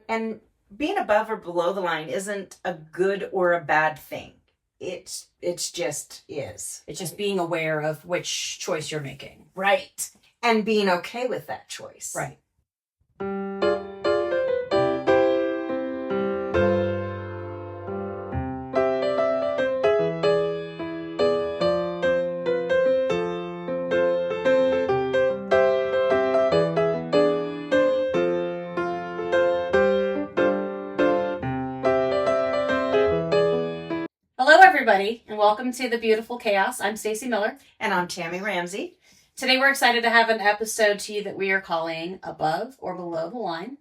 And being above or below the line isn't a good or a bad thing. It's just is. It's just being aware of which choice you're making. Right. And being okay with that choice. Right. Hello, everybody, and welcome to The Beautiful Chaos. I'm Stacey Miller. And I'm Tammy Ramsey. Today, we're excited to have an episode to you that we are calling Above or Below the Line.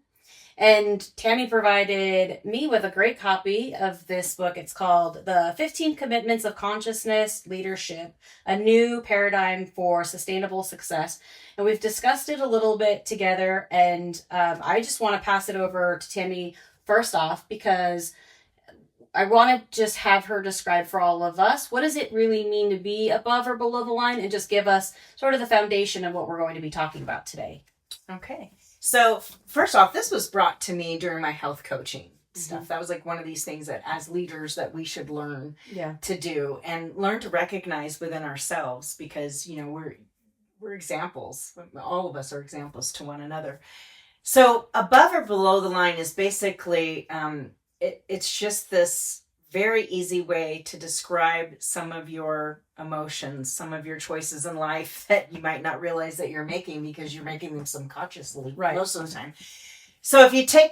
And Tammy provided me with a great copy of this book. It's called The 15 Commitments of Consciousness Leadership, a New Paradigm for Sustainable Success. And we've discussed it a little bit together. And I just want to pass it over to Tammy first off, because I want to just have her describe for all of us, what does it really mean to be above or below the line, and just give us sort of the foundation of what we're going to be talking about today. Okay. So first off, this was brought to me during my health coaching stuff. That was like one of these things that as leaders that we should learn to do and learn to recognize within ourselves, because, you know, we're examples. All of us are examples to one another. So above or below the line is basically, it's just this very easy way to describe some of your emotions, some of your choices in life that you might not realize that you're making because you're making them subconsciously most of the time. So if you take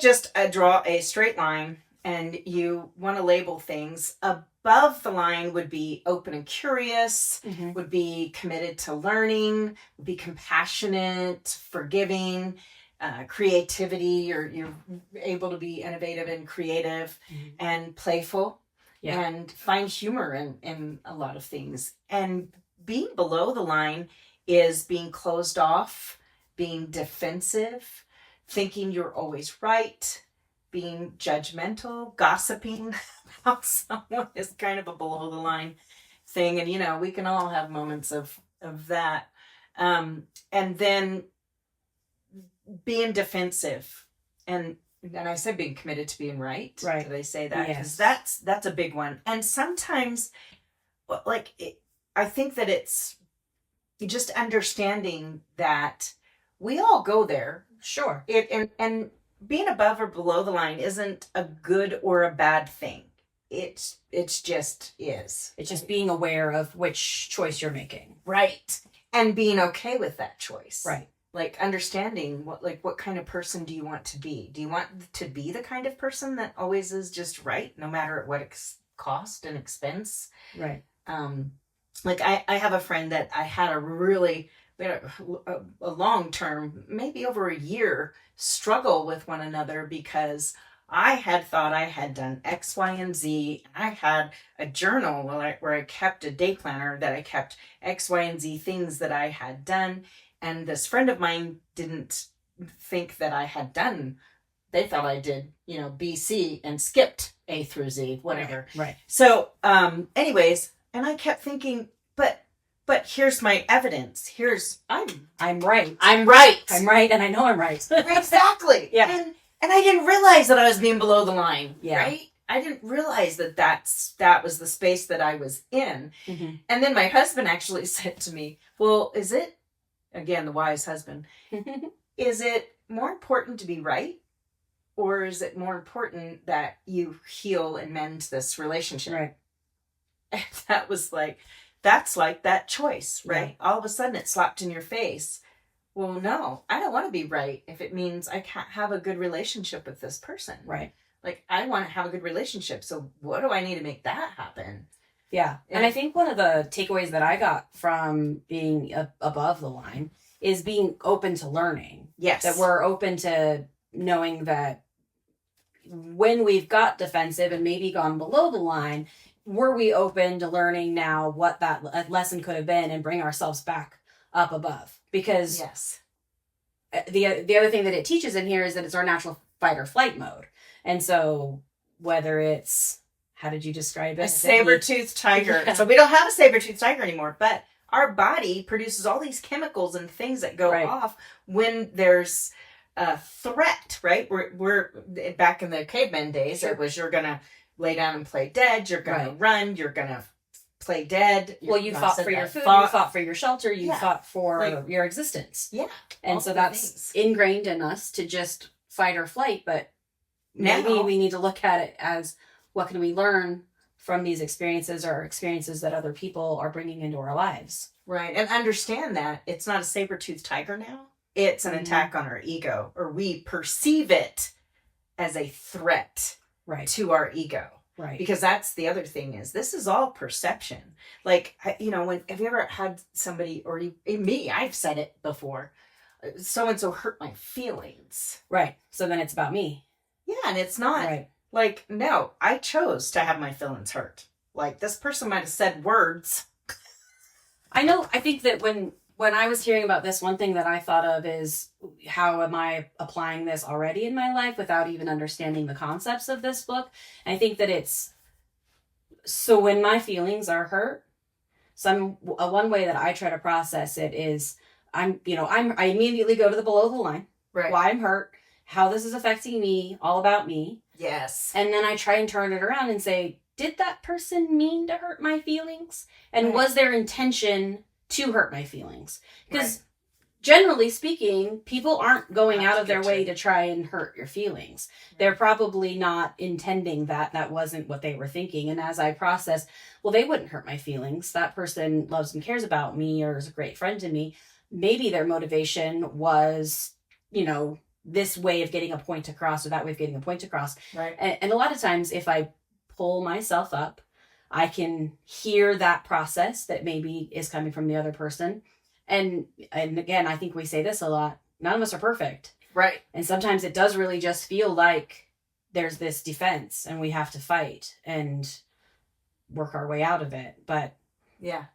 draw a straight line and you want to label things, above the line would be open and curious, would be committed to learning, would be compassionate, forgiving, creativity, or you're able to be innovative and creative and playful and find humor in a lot of things. And being below the line is being closed off, being defensive, thinking you're always right, being judgmental, gossiping about someone is kind of a below the line thing. And, you know, we can all have moments of that. And then being defensive, and I said being committed to being right. Did I say that? Because that's a big one. And sometimes, I think that it's just understanding that we all go there. Sure. And being above or below the line isn't a good or a bad thing. It's just is. It's just being aware of which choice you're making. Right. And being okay with that choice. Right. Like understanding what kind of person do you want to be? Do you want to be the kind of person that always is just right, no matter at what cost and expense? Right. I have a friend that I had a long-term, maybe over a year, struggle with one another because I had thought I had done X, Y, and Z. I had a journal where I kept a day planner that I kept X, Y, and Z things that I had done. And this friend of mine didn't think that I had done, they thought I did, B, C, and skipped A through Z, whatever. Right. So, anyways, and I kept thinking, but here's my evidence. I'm right. I'm right. I'm right, and I know I'm right. Exactly. Yeah. And I didn't realize that I was being below the line. Yeah. Right? I didn't realize that was the space that I was in. And then my husband actually said to me, well, is it, again, the wise husband, is it more important to be right? Or is it more important that you heal and mend this relationship? Right. And that was that's that choice, right? Yeah. All of a sudden it slapped in your face. Well, no, I don't want to be right if it means I can't have a good relationship with this person. Right. I want to have a good relationship. So what do I need to make that happen? Yeah. And I think one of the takeaways that I got from being above the line is being open to learning. Yes. That we're open to knowing that when we've got defensive and maybe gone below the line, were we open to learning now what that lesson could have been and bring ourselves back up above? Because the other thing that it teaches in here is that it's our natural fight or flight mode. And so whether it's, how did you describe it? A saber-toothed tiger. So we don't have a saber-toothed tiger anymore, but our body produces all these chemicals and things that go off when there's a threat, right? We're back in the caveman days. Sure. It was you're gonna lay down and play dead. You're gonna run. You're gonna play dead. Well, you fought for your food. You fought for your shelter. You fought for your existence. Yeah, and so that's ingrained in us to just fight or flight. But maybe we need to look at it as, what can we learn from these experiences or experiences that other people are bringing into our lives? Right, and understand that it's not a saber-toothed tiger now. It's an attack on our ego, or we perceive it as a threat to our ego. Right. Because that's the other thing, is this is all perception. Like, have you ever had somebody, or me, I've said it before, so-and-so hurt my feelings. Right. So then it's about me. Yeah, and it's not. Right. Like, no, I chose to have my feelings hurt. Like, this person might have said words. I think that when I was hearing about this, one thing that I thought of is, how am I applying this already in my life without even understanding the concepts of this book? And I think that it's, so when my feelings are hurt, one way that I try to process it is, I immediately go to the below the line. Right. Why I'm hurt, how this is affecting me, all about me. Yes. And then I try and turn it around and say, did that person mean to hurt my feelings? And was their intention to hurt my feelings? Because generally speaking, people aren't going out of their way to try and hurt your feelings. They're probably not intending that. That wasn't what they were thinking. And as I process, well, they wouldn't hurt my feelings. That person loves and cares about me, or is a great friend to me. Maybe their motivation was, this way of getting a point across, or that way of getting a point across. Right. And a lot of times, if I pull myself up, I can hear that process that maybe is coming from the other person. And again, I think we say this a lot. None of us are perfect. Right. And sometimes it does really just feel like there's this defense and we have to fight and work our way out of it. But yeah,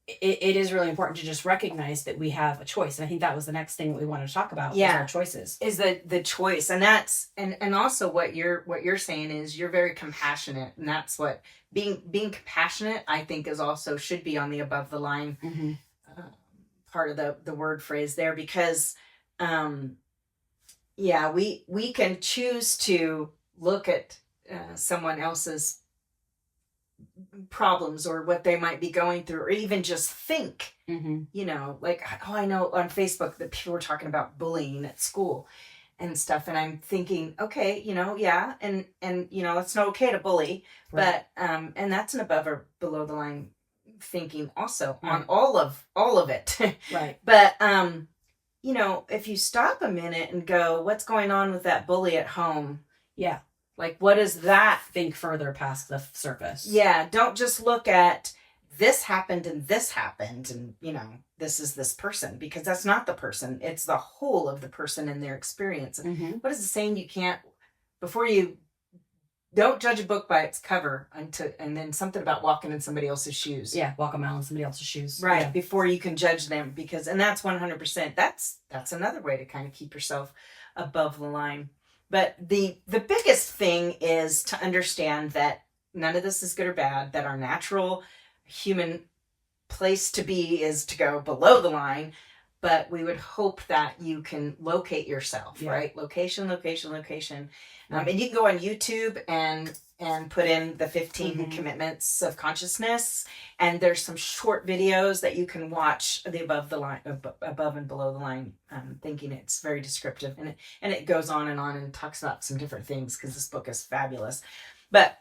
it is really important to just recognize that we have a choice. And I think that was the next thing that we wanted to talk about. Yeah. Our choices. Is the choice. And that's, and also what you're saying is you're very compassionate. And that's what being compassionate, I think, is also should be on the above the line part of the word phrase there, because we can choose to look at someone else's problems or what they might be going through, or even just think, like, I know on Facebook that people were talking about bullying at school and stuff. And I'm thinking, okay, and it's not okay to bully, but, and that's an above or below the line thinking also on all of it. Right. But, if you stop a minute and go, what's going on with that bully at home? Yeah. Like, what is that? Think further past the surface. Yeah. Don't just look at this happened and this is this person, because that's not the person. It's the whole of the person and their experience. And what is the saying? Don't judge a book by its cover and then something about walking in somebody else's shoes. Yeah. Walk a mile in somebody else's shoes. Right. Yeah. Before you can judge them, and that's 100%. That's another way to kind of keep yourself above the line. But the biggest thing is to understand that none of this is good or bad, that our natural human place to be is to go below the line. But we would hope that you can locate yourself, right? Location. And you can go on YouTube and put in the 15 commitments of consciousness. And there's some short videos that you can watch, the above and below the line thinking. It's very descriptive. And it goes on and talks about some different things, because this book is fabulous. But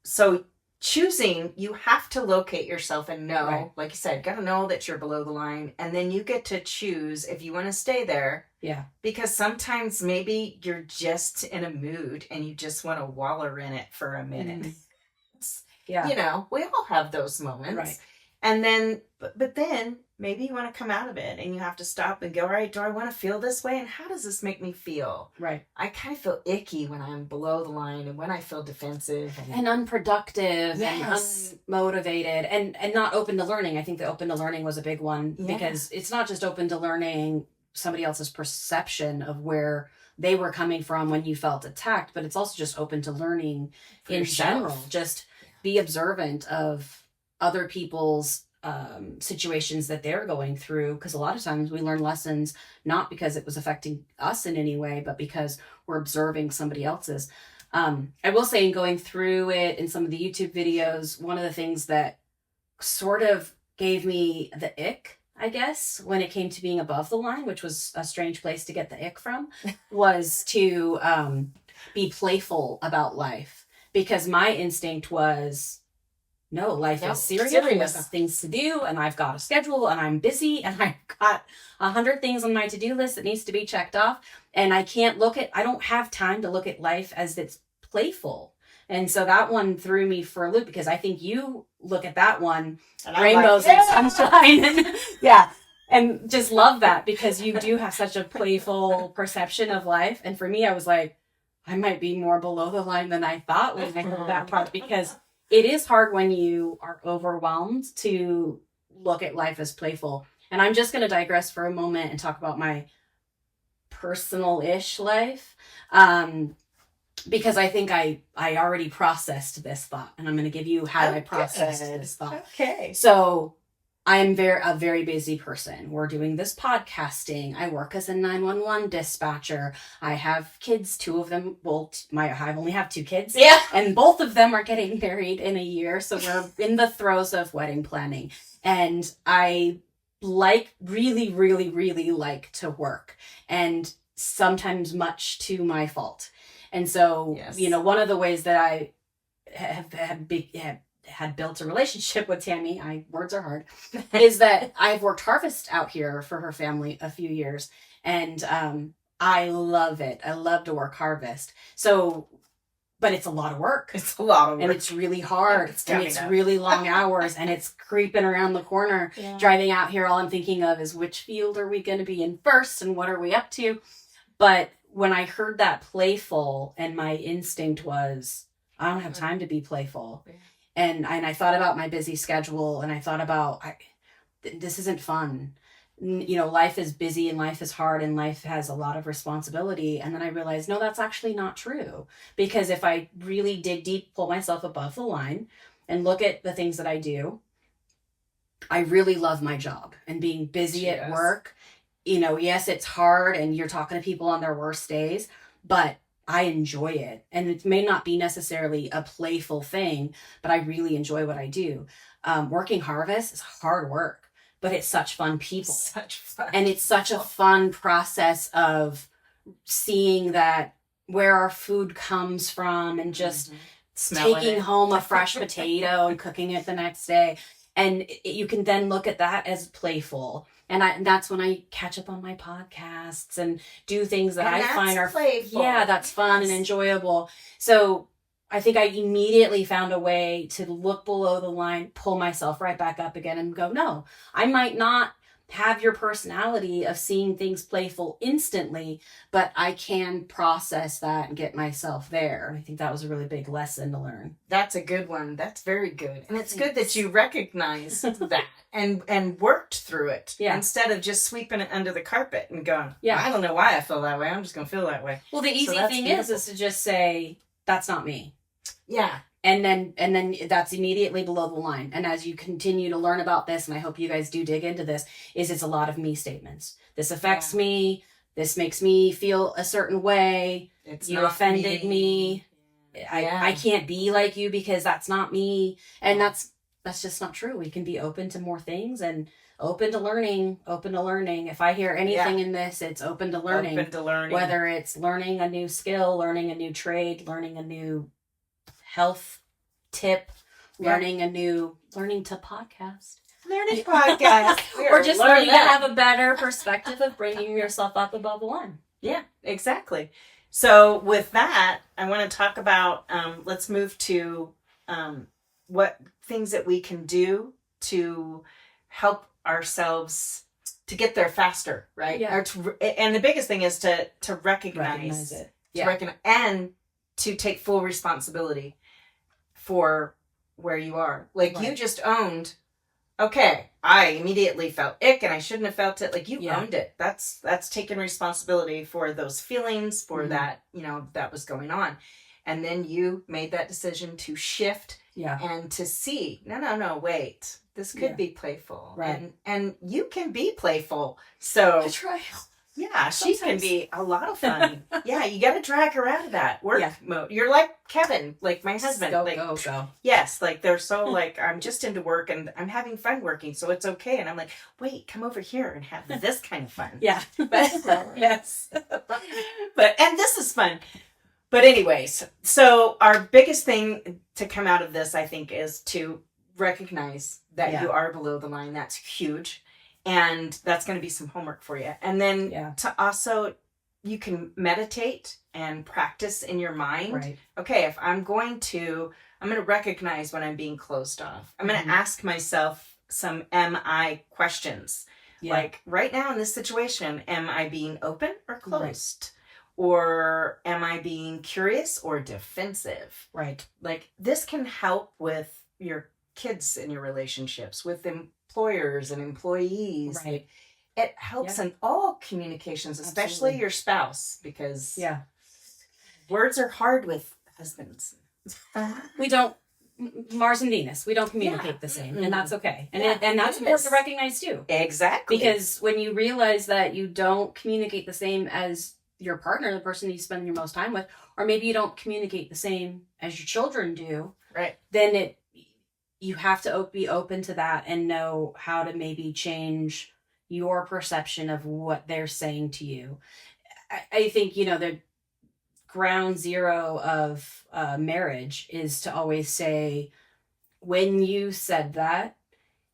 so choosing, you have to locate yourself and know, like you said, got to know that you're below the line. And then you get to choose if you want to stay there. Yeah. Because sometimes maybe you're just in a mood and you just want to wallow in it for a minute. Yeah. We all have those moments. Right. And then, but then maybe you want to come out of it and you have to stop and go, all right, do I want to feel this way? And how does this make me feel? Right. I kind of feel icky when I'm below the line and when I feel defensive. And unproductive and unmotivated and not open to learning. I think the open to learning was a big one because it's not just open to learning somebody else's perception of where they were coming from when you felt attacked, but it's also just open to learning in general. Just be observant of other people's situations that they're going through, because a lot of times we learn lessons not because it was affecting us in any way, but because we're observing somebody else's. I will say, in going through it in some of the YouTube videos, one of the things that sort of gave me the ick, I guess, when it came to being above the line, which was a strange place to get the ick from, was to be playful about life. Because my instinct was, no, life is serious. I've got things to do, and I've got a schedule, and I'm busy, and I've got 100 things on my to-do list that needs to be checked off. And I don't have time to look at life as it's playful. And so that one threw me for a loop, because I think you look at that one, and rainbows and sunshine, and and just love that, because you do have such a playful perception of life. And for me, I was like, I might be more below the line than I thought when I heard that part, because it is hard when you are overwhelmed to look at life as playful. And I'm just going to digress for a moment and talk about my personal-ish life. Because I think I already processed this thought, and I'm going to give you how I processed this thought. Okay. So I'm a very busy person. We're doing this podcasting. I work as a 911 dispatcher. I have kids, 2 of them. Well, I only have 2 kids. Yeah. And both of them are getting married in a year. So we're in the throes of wedding planning. And I really, really, really like to work. And sometimes much to my fault. And so, one of the ways that I had built a relationship with Tammy, words are hard, is that I've worked harvest out here for her family a few years. And I love it. I love to work harvest. So, but it's a lot of work. It's a lot of work. And it's really hard. And it's really long hours. And it's creeping around the corner. Yeah. Driving out here, all I'm thinking of is, which field are we going to be in first? And what are we up to? But when I heard that playful, and my instinct was, I don't have time to be playful. Yeah. And I thought about my busy schedule, and I thought about, this isn't fun. Life is busy, and life is hard, and life has a lot of responsibility. And then I realized, no, that's actually not true. Because if I really dig deep, pull myself above the line, and look at the things that I do, I really love my job, and being busy at work. Yes, it's hard, and you're talking to people on their worst days, but I enjoy it. And it may not be necessarily a playful thing, but I really enjoy what I do. Working harvest is hard work, but it's such fun people. Such fun. And it's such a fun process of seeing that where our food comes from, and just taking home a fresh potato and cooking it the next day. And you can then look at that as playful. And that's when I catch up on my podcasts and do things that I find are playful. Yeah, that's fun and enjoyable. So I think I immediately found a way to look below the line, pull myself right back up again, and go, no, I might not have your personality of seeing things playful instantly, but I can process that and get myself there. And I think that was a really big lesson to learn. That's a good one. That's very good. And it's good that you recognized that and worked through it. Yeah. Instead of just sweeping it under the carpet and going, I don't know why I feel that way. I'm just going to feel that way. Well, the easy thing is to just say, that's not me. Yeah. And then that's immediately below the line. And as you continue to learn about this, and I hope you guys do dig into this, it's a lot of me statements. This affects me. This makes me feel a certain way. You offended me. I can't be like you because that's not me. And that's just not true. We can be open to more things and open to learning. If I hear anything in this, it's open to learning. Whether it's learning a new skill, learning a new trade, learning a new health tip, learning to podcast. Or just learning to have a better perspective of bringing yourself up above the line. Yeah, exactly. So with that, I want to talk about, let's move to what things that we can do to help ourselves to get there faster, right? Yeah. And the biggest thing is to recognize it. And to take full responsibility for where you are. You just owned, okay, I immediately felt ick and I shouldn't have felt it. You owned it. That's taking responsibility for those feelings, for that, that was going on. And then you made that decision to shift and to see, no, wait, This could be playful. Right. And you can be playful. So I try. Yeah, she can be a lot of fun. Yeah, you got to drag her out of that work mode. You're like Kevin, like my husband. Go. Yes, like they're so like, I'm just into work and I'm having fun working, so it's okay. And I'm like, wait, come over here and have this kind of fun. Yeah. But, yes. And this is fun. But anyways, so our biggest thing to come out of this, I think, is to recognize that you are below the line. That's huge. And that's going to be some homework for you. And then to also, you can meditate and practice in your mind. Right. Okay, if I'm going to recognize when I'm being closed off. I'm going to ask myself some am I questions. Yeah. Like right now in this situation, am I being open or closed? Right. Or am I being curious or defensive? Right. Like this can help with your kids in your relationships, with employers and employees. Right. It helps in all communications, especially your spouse, because words are hard with husbands. We don't, Mars and Venus, we don't communicate the same, and that's okay. And and that's important to recognize too. Exactly. Because when you realize that you don't communicate the same as your partner, the person you spend your most time with, or maybe you don't communicate the same as your children do, right? Then you have to be open to that and know how to maybe change your perception of what they're saying to you. I think, the ground zero of marriage is to always say, when you said that,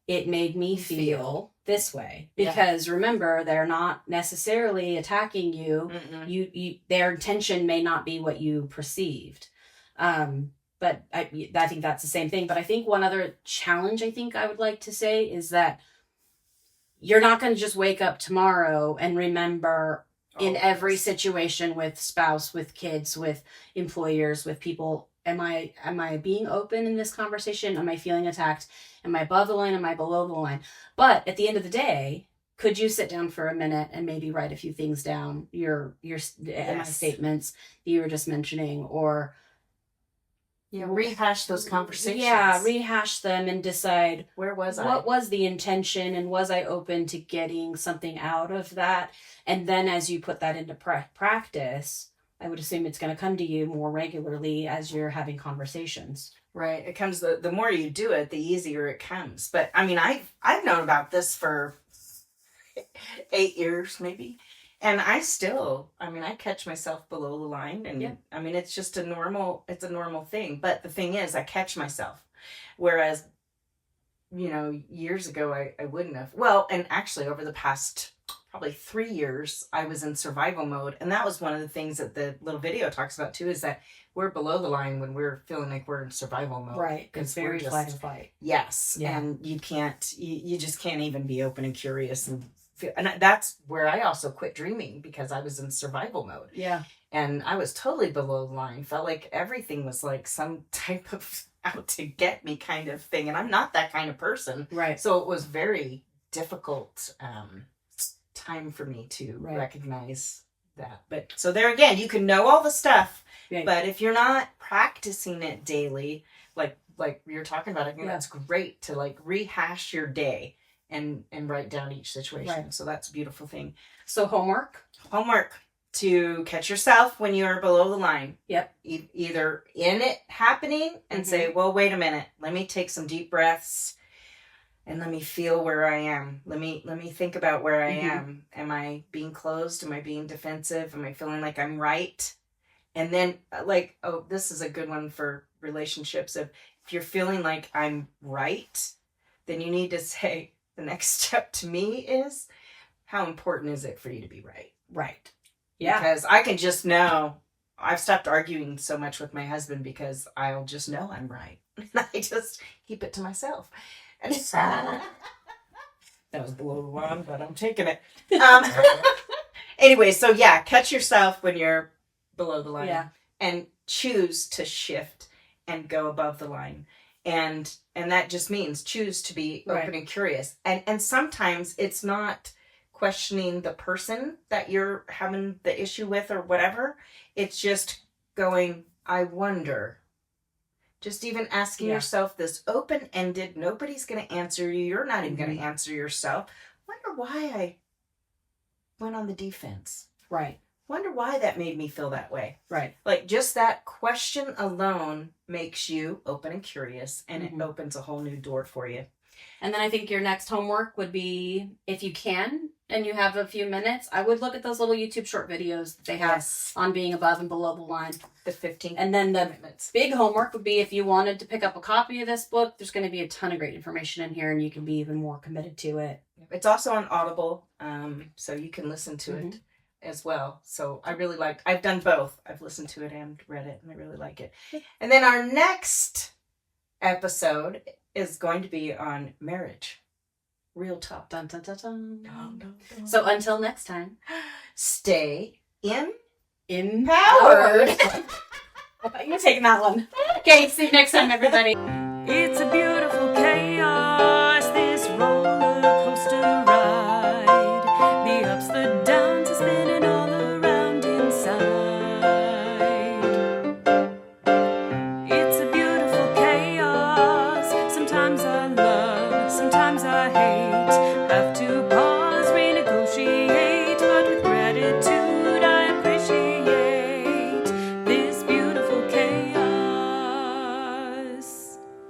it made me feel this way. Because remember, they're not necessarily attacking you. You their intention may not be what you perceived. But I think that's the same thing. But I think one other challenge I think I would like to say is that you're not going to just wake up tomorrow and remember in every situation with spouse, with kids, with employers, with people, am I being open in this conversation? Am I feeling attacked? Am I above the line? Am I below the line? But at the end of the day, could you sit down for a minute and maybe write a few things down, your am I statements that you were just mentioning, or rehash those conversations. Yeah, rehash them and decide where was I? What was the intention, and was I open to getting something out of that? And then as you put that into practice, I would assume it's going to come to you more regularly as you're having conversations. Right. It comes, the more you do it, the easier it comes. But I mean, I've known about this for 8 years maybe. And I catch myself below the line, and I mean, it's just a normal thing. But the thing is, I catch myself. Whereas, years ago, I wouldn't have. Well, and actually over the past probably 3 years, I was in survival mode. And that was one of the things that the little video talks about too, is that we're below the line when we're feeling like we're in survival mode. Right. It's very fight or flight. Yes. Yeah. And you just can't even be open and curious and that's where I also quit dreaming, because I was in survival mode. Yeah. And I was totally below the line. Felt like everything was like some type of out to get me kind of thing. And I'm not that kind of person. Right. So it was very difficult time for me to recognize that. But so there again, you can know all the stuff, but if you're not practicing it daily, like you're talking about, I think that's great to like rehash your day. And write down each situation. Right. So that's a beautiful thing. So homework to catch yourself when you're below the line. Yep. Either in it happening and say, well, wait a minute, let me take some deep breaths and let me feel where I am. Let me think about where I am. Am I being closed? Am I being defensive? Am I feeling like I'm right? And then this is a good one for relationships. If you're feeling like I'm right, then you need to say, the next step to me is, how important is it for you to be right? Right. Yeah. Because I can just know, I've stopped arguing so much with my husband because I'll just know I'm right. And I just keep it to myself. And that was below the line, but I'm taking it. Anyway, so catch yourself when you're below the line. Yeah. And choose to shift and go above the line. And that just means choose to be open and curious. And sometimes it's not questioning the person that you're having the issue with or whatever. It's just going, I wonder, Just even asking yourself this open-ended, nobody's going to answer you. You're not even going to answer yourself. Wonder why I went on the defense. Right. Wonder why that made me feel that way. Right. Like just that question alone makes you open and curious, and it opens a whole new door for you. And then I think your next homework would be, if you can, and you have a few minutes, I would look at those little YouTube short videos that they have on being above and below the line. The 15 And then the commitments. Big homework would be if you wanted to pick up a copy of this book, there's going to be a ton of great information in here and you can be even more committed to it. It's also on Audible, so you can listen to it as well. So I've done both. I've listened to it and read it, and I really like it. And then our next episode is going to be on marriage. Real talk. Dun, dun, dun, dun. Dun, dun, dun. So until next time, stay empowered. I thought you were taking that one. Okay, see you next time, everybody. It's a beautiful